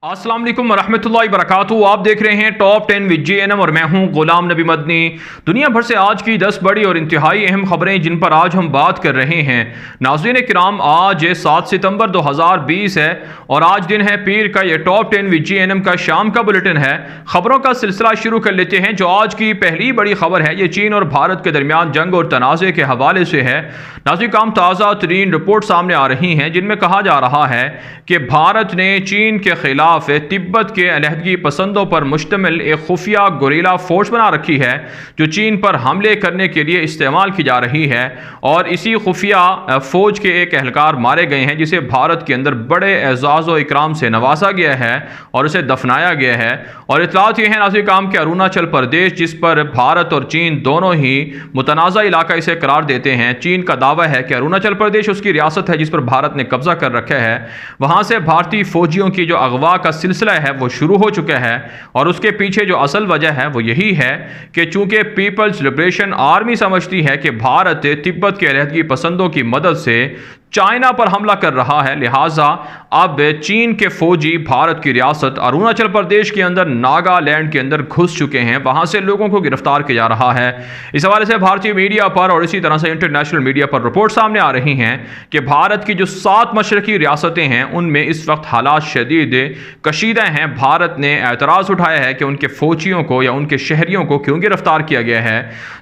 अस्सलाम वालेकुम वरहमतुल्लाहि वबरकातुहू। आप देख रहे हैं टॉप 10 विद JNM और मैं हूं गुलाम नबी मदनी। दुनिया भर से आज की 10 बड़ी और इंतहाई अहम खबरें जिन पर आज हम बात कर रहे हैं। नाज़रीन किराम, आज 7 सितंबर 2020 है और आज दिन है पीर का। ये टॉप 10 विद JNM का शाम का बुलेटिन है। खबरों का सिलसिला शुरू कर लेते हैं। जो आज की पहली बड़ी खबर है ये चीन और भारत के दरमियान जंग और तनाज़े के हवाले से है। नाज़रीन काम ताज़ा तरीन रिपोर्ट सामने आ रही हैं जिनमें कहा जा रहा है कि भारत ने चीन के खिलाफ तिब्बत के अलहदगी पसंदों पर मुश्तमिल एक खुफिया गोरिल्ला फोर्स बना रखी है जो चीन पर हमले करने के लिए इस्तेमाल की जा रही है। और इसी खुफिया फौज के एक एहलकार मारे गए हैं जिसे भारत के अंदर बड़े एजाज़ व इकराम से नवाजा गया है और उसे दफनाया गया है। और इतलात ये है नाज़रीन काम के अरुणाचल प्रदेश, जिस पर भारत और चीन दोनों ही मुतनाज़ा इलाका इसे करार देते हैं। चीन का दावा है कि अरुणाचल प्रदेश उसकी रियासत है जिस पर भारत ने कब्जा कर रखा है। वहां से भारतीय फौजियों की जो अगवा का सिलसिला है वो शुरू हो चुका है और उसके पीछे जो असल वजह है वो यही है कि चूंकि पीपल्स लिबरेशन आर्मी समझती है कि भारत तिब्बत के अलहदगी पसंदों की मदद से चाइना पर हमला कर रहा है, लिहाजा अब चीन के फौजी भारत की रियासत अरुणाचल प्रदेश के अंदर नागालैंड के अंदर घुस चुके हैं। वहां से लोगों को गिरफ्तार किया जा रहा है। इस हवाले से भारतीय मीडिया पर और इसी तरह से इंटरनेशनल मीडिया पर रिपोर्ट सामने आ रही हैं कि भारत की जो 7 मशरकी रियासतें हैं उनमें इस वक्त हालात शदीद कशीदा हैं। भारत ने एतराज़ उठाया है कि उनके फौजियों को या उनके शहरियों को क्यों गिरफ्तार किया गया है,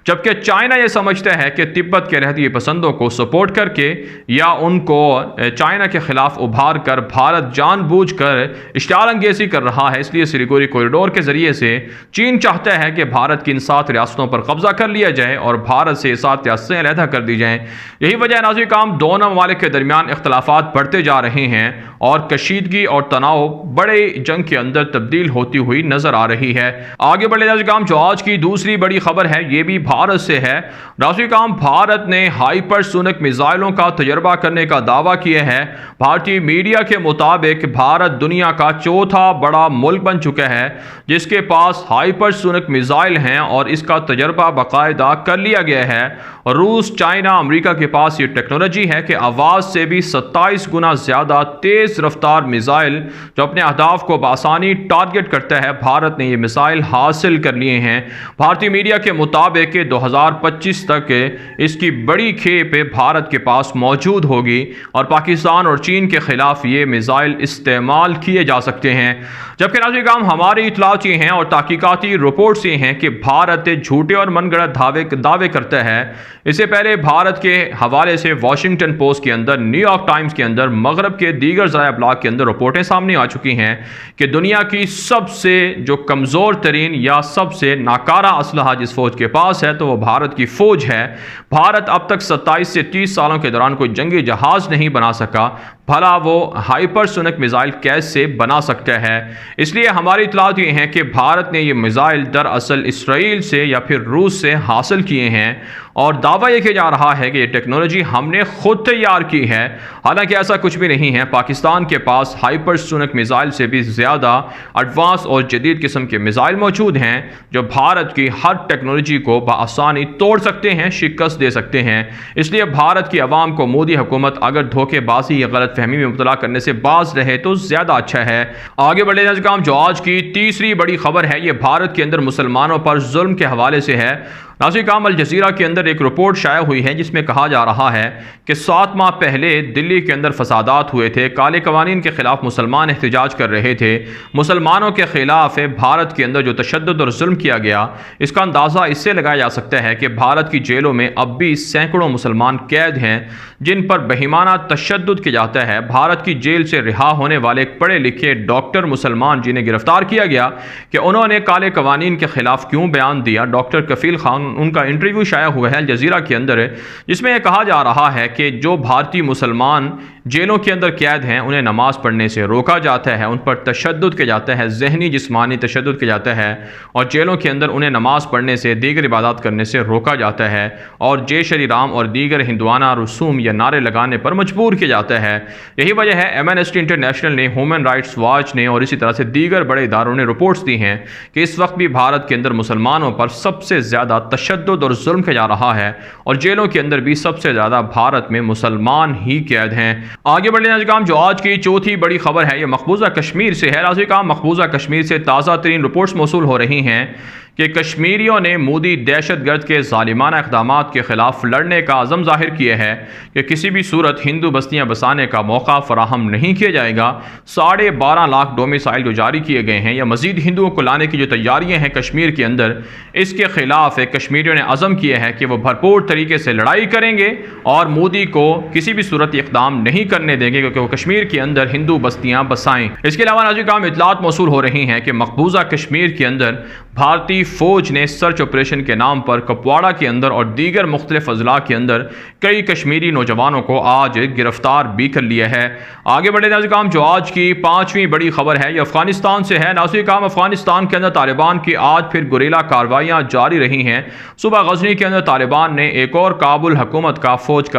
जबकि चाइना यह समझता है कि तिब्बत के रहती पसंदों को सपोर्ट करके या उनको चाइना के खिलाफ उभार कर भारत जानबूझकर इश्तियाल अंगेजी कर रहा है। इसलिए सिलीगुड़ी कॉरिडोर के जरिए से चीन चाहता है कि भारत की इन 7 रियासतों पर कब्जा कर लिया जाए और भारत से 7 रियासतें अलहदा कर दी जाएं। यही वजह नाज़रीन काम दोनों ममालिक के दरमियान इख्तलाफात बढ़ते जा रहे हैं और कशीदगी और तनाव बड़े जंग के अंदर तब्दील होती हुई नजर आ रही है। आगे बढ़े नाज़रीन काम, जो आज की दूसरी बड़ी खबर है ये भी भारत से है। नाज़रीन काम, भारत ने हाइपरसोनिक मिसाइलों का तजर्बा करने का दावा किया है। भारतीय मीडिया के मुताबिक भारत दुनिया का चौथा बड़ा मुल्क बन चुका है जिसके पास हाइपरसोनिक मिसाइल हैं और इसका तजर्बा बाकायदा कर लिया गया है। रूस, चाइना, अमेरिका के पास ये टेक्नोलॉजी है कि आवाज़ से भी 27 गुना ज़्यादा तेज़ रफ्तार मिसाइल जो अपने अहदाफ को बआसानी टारगेट करता है, भारत ने ये मिसाइल हासिल कर लिए हैं। भारतीय मीडिया के मुताबिक 2025 तक इसकी बड़ी खेप भारत के पास मौजूद होगी और पाकिस्तान और चीन के खिलाफ ये मिसाइल इस्तेमाल किए जा सकते हैं। जबकि नाज़रीन काम, हमारी इतलात ये हैं और तहकीकाती रिपोर्ट्स ये हैं कि भारत झूठे और मनगढ़ंत दावे करता है। इससे पहले भारत के हवाले से वॉशिंगटन पोस्ट के अंदर, न्यूयॉर्क टाइम्स के अंदर, मगरब के दीगर ज़राए ब्लॉग के अंदर रिपोर्टें सामने आ चुकी हैं कि दुनिया की सबसे जो कमज़ोर तरीन या सबसे नाकारा असलहा जिस फौज के पास है तो वो भारत की फौज है। भारत अब तक 27 से 30 सालों के दौरान कोई जंगी जहाज नहीं बना सका, भला वो हाइपरसोनिक मिसाइल कैसे बना सकता है। इसलिए हमारी इतलात ये हैं कि भारत ने ये मिसाइल दरअसल इसराइल से या फिर रूस से हासिल किए हैं और दावा यह किया जा रहा है कि ये टेक्नोलॉजी हमने खुद तैयार की है। हालांकि ऐसा कुछ भी नहीं है। पाकिस्तान के पास हाइपरसोनिक मिसाइल से भी ज़्यादा एडवांस और जदीद किस्म के मिसाइल मौजूद हैं जो भारत की हर टेक्नोलॉजी को बआसानी तोड़ सकते हैं, शिकस्त दे सकते हैं। इसलिए भारत की आवाम को मोदी हुकूमत अगर धोखेबाजी या गलत फहमी में मुब्तला करने से बाज रहे तो ज़्यादा अच्छा है। आगे बढ़े नाज़रीन, जो आज की तीसरी बड़ी खबर है ये भारत के अंदर मुसलमानों पर जुल्म के हवाले से है। नाज़रीन काम, अल जज़ीरा के अंदर एक रिपोर्ट शाया हुई है जिसमें कहा जा रहा है कि 7 माह पहले दिल्ली के अंदर फसादात हुए थे। काले कवानीन के खिलाफ मुसलमान एहतजाज कर रहे थे। मुसलमानों के खिलाफ भारत के अंदर जो तशद्दुद और जुल्म किया गया इसका अंदाज़ा इससे लगाया जा सकता है कि भारत की जेलों में अब भी सैकड़ों मुसलमान कैद हैं जिन पर बहिमाना तशद्दुद किया जाता है। भारत की जेल से रिहा होने वाले एक पढ़े लिखे डॉक्टर मुसलमान जिन्हें गिरफ्तार किया गया कि उन्होंने काले कवानीन के खिलाफ क्यों बयान दिया, डॉक्टर कफील खान, उनका इंटरव्यू शाया हुआ है अल जज़ीरा के अंदर, जिसमें यह कहा जा रहा है कि जो भारतीय मुसलमान जेलों के अंदर कैद हैं उन्हें नमाज पढ़ने से रोका जाता है, उन पर तशद्दुद किया जाता है, जहनी जिस्मानी तशद्दुद किया जाता है और जेलों के अंदर उन्हें नमाज पढ़ने से, दीगर इबादत करने से रोका जाता है और जय श्री राम और दीगर हिंदुआना रसूम या नारे लगाने पर मजबूर किया जाता है। यही वजह है एमनेस्टी इंटरनेशनल ने, ह्यूमन राइट्स वॉच ने और इसी तरह से दीगर बड़े इदारों ने रिपोर्ट्स दी हैं कि इस वक्त भी भारत के अंदर मुसलमानों पर सबसे ज़्यादा तशद्दुद और जुल्म किया जा रहा है और जेलों के अंदर भी सबसे ज़्यादा भारत में मुसलमान ही कैद हैं। आगे बढ़ने नाज़रीन, जो आज की चौथी बड़ी खबर है ये मकबूजा कश्मीर से है। नाज़रीन, मकबूजा कश्मीर से ताज़ा तरीन रिपोर्ट्स मौसूल हो रही हैं कि कश्मीरियों ने मोदी दहशतगर्द के ज़ालिमाना इक़दामात के ख़िलाफ़ लड़ने का अज़म ज़ाहिर किया है कि किसी भी सूरत हिंदू बस्तियाँ बसाने का मौका फ़राहम नहीं किया जाएगा। 12.5 लाख डोमिसाइल जो जारी किए गए हैं या मज़ीद हिंदुओं को लाने की जो तैयारियाँ हैं कश्मीर के अंदर, इसके ख़िलाफ़ कश्मीरियों ने अज़म किया है कि वह भरपूर तरीके से लड़ाई करेंगे और मोदी को किसी भी सूरत इक़दाम नहीं करने देंगे क्योंकि वो कश्मीर के अंदर हिंदू बस्तियाँ बसाएँ। इसके अलावा नाज़रीन, इतलात मौसूल हो रही हैं कि मकबूजा कश्मीर के अंदर भारतीय फ़ौज ने सर्च ऑपरेशन के नाम पर कुपवाड़ा के अंदर और दीगर मुख्तलिफ अजला के अंदर कई कश्मीरी नौजवानों को आज गिरफ्तार भी कर लिया है। आगे बढ़े नाज़रीन, जो आज की पाँचवीं बड़ी खबर है ये अफगानिस्तान से है। नाज़रीन, अफगानिस्तान के अंदर तालिबान की आज फिर गुरीला कार्रवाइयाँ जारी रही हैं। सुबह गजनी के अंदर तालिबान ने एक और काबुल हुकूमत का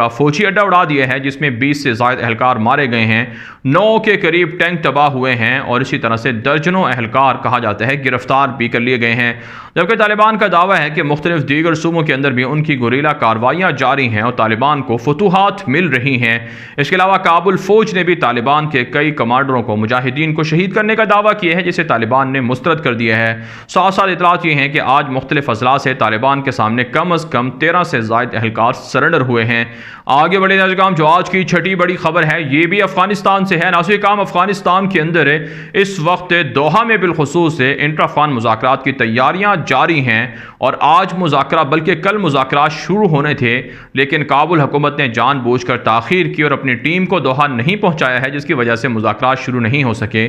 फौजी अड्डा उड़ा दिया है जिसमें 20 से ज़ायद एहलकार मारे गए हैं, 9 के करीब टैंक तबाह हुए हैं और इसी तरह से दर्जनों एहलकार कहा जाता है गिरफ्तार भी कर लिए गए हैं। जबकि तालिबान का दावा है कि मुख्तलिफ दीगर सूबों के अंदर भी उनकी गुरीला कार्रवाइयाँ जारी हैं और तालिबान को फतूहात मिल रही हैं। इसके अलावा काबुल फ़ौज ने भी तालिबान के कई कमांडरों को मुजाहिदीन को शहीद करने का दावा किया है जिसे तालिबान ने मुस्तरद कर दिया है। साथ साथ इतलात ये हैं कि आज मुख्तलिफ अजला से तालिबान के सामने कम अज़ कम 13 से ज़ायद एहलकार सरेंडर हुए हैं। आगे बढ़े नाज़रीन, जो आज की छठी बड़ी खबर है ये भी अफगानिस्तान से है। नाज़रीन, अफगानिस्तान के अंदर इस वक्त दोहा में बिलखुसूस इंटर अफगान मुज़ाकरात की तैयारियां जारी हैं और आज मुज़ाकरा बल्कि कल मुज़ाकरा शुरू होने थे, लेकिन काबुल हुकूमत ने जानबूझकर ताख़ीर की और अपनी टीम को दोहा नहीं पहुंचाया है जिसकी वजह से मुज़ाकरात शुरू नहीं हो सके।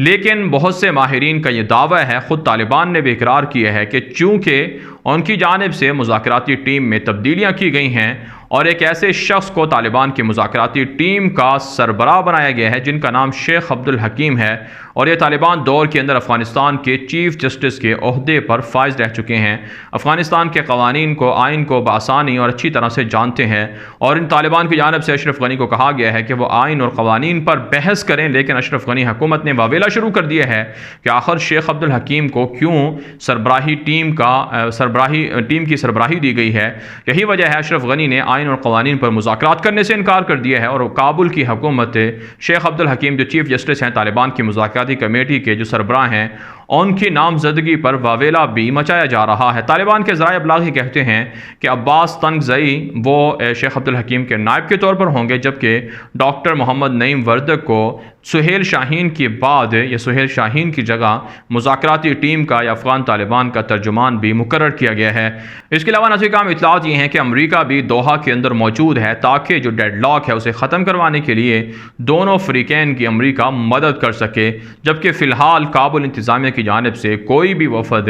लेकिन बहुत से माहिरीन का यह दावा है, ख़ुद तालिबान ने भी इकरार किया है कि चूँकि उनकी जानिब से मुज़ाकराती टीम में तब्दीलियाँ की गई हैं और एक ऐसे शख्स को तालिबान की मुज़ाकराती टीम का सरबराह बनाया गया है जिनका नाम शेख अब्दुल हकीम है और ये तालिबान दौर के अंदर अफ़गानिस्तान के चीफ जस्टिस के ओहदे पर फाइज रह चुके हैं। अफ़गानिस्तान के कवानीन को, आइन को बआसानी और अच्छी तरह से जानते हैं और इन तालिबान की जानिब से अशरफ गनी को कहा गया है कि वो आइन और कवानीन पर बहस करें, लेकिन अशरफ गनी हुकूमत ने वावेला शुरू कर दिया है कि आखिर शेख अब्दुल हकीम को क्यों सरबराही टीम की सरबराही दी गई है। यही वजह है अशरफ गनी ने आइन और कवानीन पर मुज़ाकरात करने से इनकार कर दिया है और काबुल की हुकूमत शेख अब्दुल हकीम जो चीफ जस्टिस हैं तालिबान की मुज़ाकराती कमेटी के जो सरबराह हैं उनकी नामजदगी पर वावेला भी मचाया जा रहा है। तालिबान के ज़राए अबलाग़ कहते हैं कि अब्बास तंगज़ई वो शेख अब्दुल हकीम के नायब के तौर पर होंगे, जबकि डॉक्टर मोहम्मद नईम वर्दक को सुहेल शाहीन के बाद या सुहेल शाहीन की जगह मुज़ाकराती टीम का या अफ़गान तालिबान का तर्जुमान भी मुकर्रर किया गया है। इसके अलावा नाज़रीन, इतलात ये हैं कि अमरीका भी दोहा के अंदर मौजूद है ताकि जो डेडलॉक है उसे ख़त्म करवाने के लिए दोनों फ़रीक़ैन की अमरीका मदद कर सके, जबकि फ़िलहाल काबुल इंतज़ामिया की जानिब से कोई भी वफ़द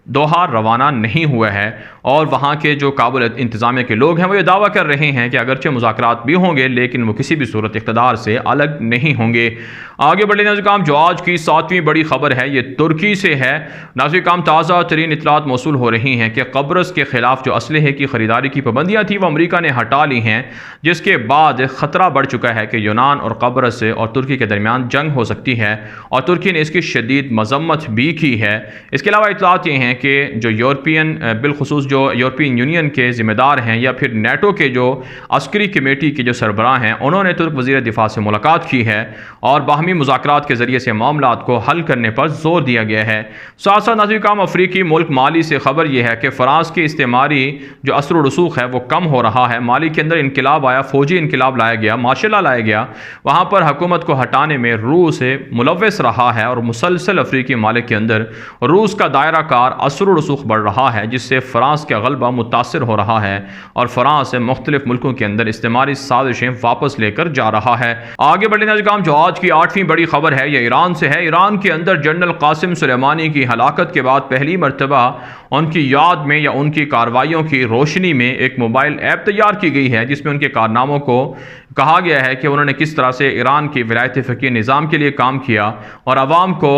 दोहा रवाना नहीं हुआ है और वहाँ के जो काबुल इंतज़ामिया के लोग हैं वो ये दावा कर रहे हैं कि अगरचे मुज़ाकरात भी होंगे लेकिन वो किसी भी सूरत इक़्तिदार से अलग नहीं होंगे। आगे बढ़े नाज़रीन, जो आज की 7वीं बड़ी खबर है ये तुर्की से है। नाज़रीन, ताज़ा तरीन इतलात मौसूल हो रही हैं कि कब्रस के ख़िलाफ़ जो असलहे की ख़रीदारी की पाबंदियाँ थी वो अमरीका ने हटा ली हैं, जिसके बाद ख़तरा बढ़ चुका है कि यूनान और कब्रस और तुर्की के दरमियान जंग हो सकती है और तुर्की ने इसकी शदीद मज़म्मत भी की है। इसके अलावा इतलात ये हैं कि जो बिलखुसूस जो यूरोपियन यूनियन के ज़िम्मेदार हैं या फिर नेटो के जो अस्करी कमेटी के जो सरबराह हैं उन्होंने तुर्क वज़ीर दिफा से मुलाकात की है और बाहमी मुज़ाकरात के ज़रिए से मामलात को हल करने पर जोर दिया गया है। साथ साथ नाज़रीन, अफ्रीकी मुल्क माली से खबर यह है कि फ़्रांस की इस्तेमारी जो असर रसूख है वो कम हो रहा है। माली के अंदर इनकलाब आया, फ़ौजी इनकलाब लाया गया, मार्शल लॉ लाया गया, वहाँ पर हुकूमत को हटाने में रूस मुलव्वस रहा है और मुसलसल अफ्रीकी मालिक के अंदर रूस का दायरा कार असर रसूख बढ़ रहा है, जिससे फ़्रांस का गलबा मुतासिर हो रहा है और फ़्रांस मुख्तलिफ मुल्कों के अंदर इस्तेमारी साजिशें वापस लेकर जा रहा है। आगे बढ़े नाज़रीन, जो आज की 8वीं बड़ी खबर है यह ईरान से है। ईरान के अंदर जनरल कासिम सुलेमानी की हलाकत के बाद पहली मरतबा उनकी याद में या उनकी कार्रवाइयों की रोशनी में एक मोबाइल ऐप तैयार की गई है जिसमें उनके कारनामों को कहा गया है कि उन्होंने किस तरह से ईरान की विलायत फ़क़ीह निज़ाम के लिए काम किया और आवाम को,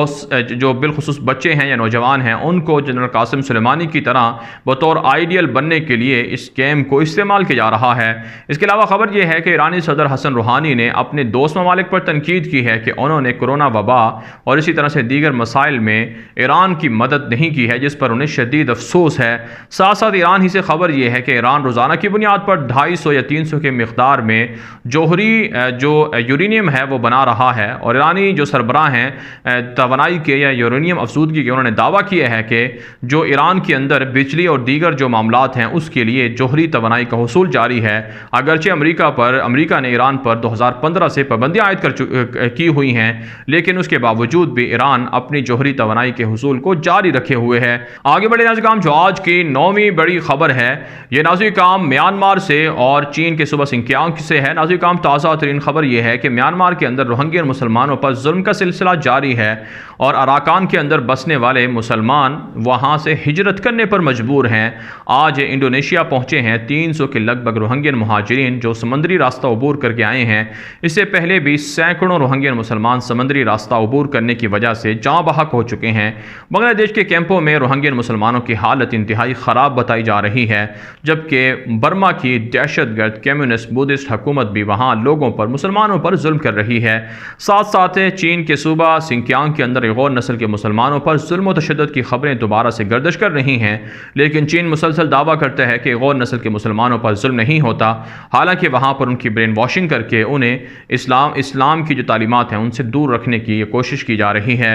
जो बिलखुसूस बच्चे हैं या नौजवान हैं, उनको जनरल कासिम सुलेमानी की तरह बतौर आइडियल बनने के लिए इस गेम को इस्तेमाल किया जा रहा है। इसके अलावा खबर यह है कि ईरानी सदर हसन रूहानी ने अपने दोस्त ममालिक पर तनकीद की है कि उन्होंने कोरोना वबा और इसी तरह से दीगर मसाइल में ईरान की मदद नहीं की है, जिस पर उन्हें शदीद अफसोस है। साथ साथ ईरान ही से खबर यह है कि ईरान रोज़ाना की बुनियाद पर 250 या 300 के मिकदार में जोहरी जो यूरेनियम है वो बना रहा है। और ईरानी जो सरबराह हैं तवानाई के या यूरेनियम अफसूदगी के, उन्होंने दावा किया है कि जो ईरान के अंदर बिजली और दीगर जो मामलात हैं उसके लिए जोहरी तवानाई का हुसूल जारी है। अगरचे अमरीका ने ईरान पर 2015 से पाबंदियाँ आयद की हुई हैं, लेकिन उसके बावजूद भी ईरान अपनी जोहरी तवानाई के हुसूल को जारी रखे हुए है। आगे बढ़े नाज़रीन काम, जो आज की 9वीं बड़ी खबर है, ये नाज़रीन काम म्यांमार से और चीन के सूबा सिंकियांग से है। नाज़रीन काम ताज़ा तरीन खबर यह है कि म्यांमार के अंदर रोहिंग्या मुसलमानों पर जुल्म का सिलसिला जारी है और अराकान के अंदर बसने वाले मुसलमान वहाँ से हिजरत करने पर मजबूर हैं। आज इंडोनेशिया पहुँचे हैं 300 के लगभग रोहिंग्यन मुहाजिरीन जो समंदरी रास्ता अबूर करके आए हैं। इससे पहले भी सैकड़ों रोहिंग्यन मुसलमान समंदरी रास्ता अबूर करने की वजह से जाँ बहक हो चुके हैं। बांग्लादेश के कैंपों में रोहिंग्यन मुसलमानों की हालत इंतहाई ख़राब बताई जा रही है, जबकि बर्मा की दहशतगर्द कम्युनिस्ट बुद्धिस्ट हुकूमत भी वहाँ लोगों पर, मुसलमानों पर जुल्म कर रही है। साथ साथ चीन के सूबा सिंकियांग के अंदर गौर नस्ल के मुसलमानों पर जुल्म और तशद्दुद की खबरें दोबारा से गर्दिश कर रही हैं, लेकिन चीन मुसलसल दावा करता है कि गौर नस्ल के मुसलमानों पर जुल्म नहीं होता। हालांकि वहाँ पर उनकी ब्रेन वॉशिंग करके उन्हें इस्लाम की जो तालीमात हैं उनसे दूर रखने की कोशिश की जा रही है।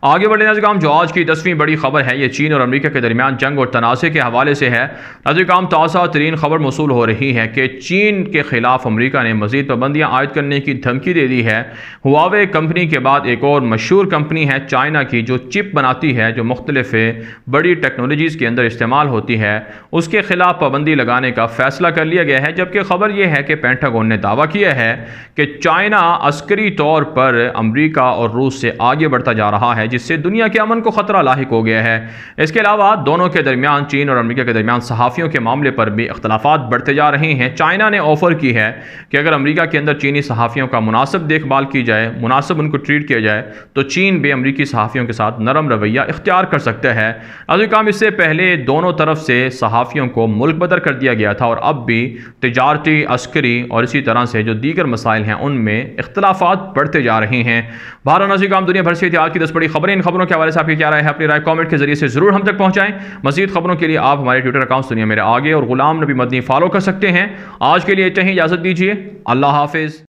आगे बढ़े नाज़रीन, जो आज की 10वीं बड़ी खबर है, ये चीन और अमेरिका के दरमियान जंग और तनाज़े के हवाले से है। नाज़रीन, ताज़ा तरीन खबर मौसूल हो रही है कि चीन के खिलाफ अमेरिका ने मज़ीद पाबंदियाँ आयद करने की धमकी दे दी है। हुआवे कंपनी के बाद एक और मशहूर कंपनी है चाइना की, जो चिप बनाती है, जो मुख्तलिफ बड़ी टेक्नोलॉजीज़ के अंदर इस्तेमाल होती है, उसके खिलाफ पाबंदी लगाने का फ़ैसला कर लिया गया है। जबकि खबर यह है कि पेंटागन ने दावा किया है कि चाइना अस्करी तौर पर अमेरिका और रूस से आगे बढ़ता जा रहा है, जिससे दुनिया के अमन को खतरा लाहिक हो गया है। इसके अलावा दोनों के दरमियान, चीन और अमेरिका के दरमियान सहाफ़ियों के मामले पर भी इख्तलाफात बढ़ते जा रहे हैं। चाइना ने ऑफर की है कि अगर अमेरिका के अंदर चीनी सहाफ़ियों का मुनासिब देखभाल की जाए, मुनासिब उनको ट्रीट किया जाए, तो चीन भी अमेरिकी सहाफ़ियों के साथ नरम रवैया इख्तियार कर सकता है। नाज़रीन काम, इससे पहले दोनों तरफ से सहाफ़ियों को मुल्क बदर कर दिया गया था और अब भी तिजारती, अस्करी और इसी तरह से जो दीगर मसाइल हैं उनमें इख्तलाफात बढ़ते जा रहे हैं। भारत नाज़रीन काम, दुनिया भर से इतिहाद की 10 बड़ी खबरें, इन खबरों के हवाले से आपकी क्या राय है? अपनी राय कमेंट के जरिए से जरूर हम तक पहुंचाएं। मज़ीद खबरों के लिए आप हमारे ट्विटर अकाउंट दुनिया मेरे आगे और गुलाम नबी मदनी फॉलो कर सकते हैं। आज के लिए इतना ही, इजाज़त दीजिए। अल्लाह हाफिज़।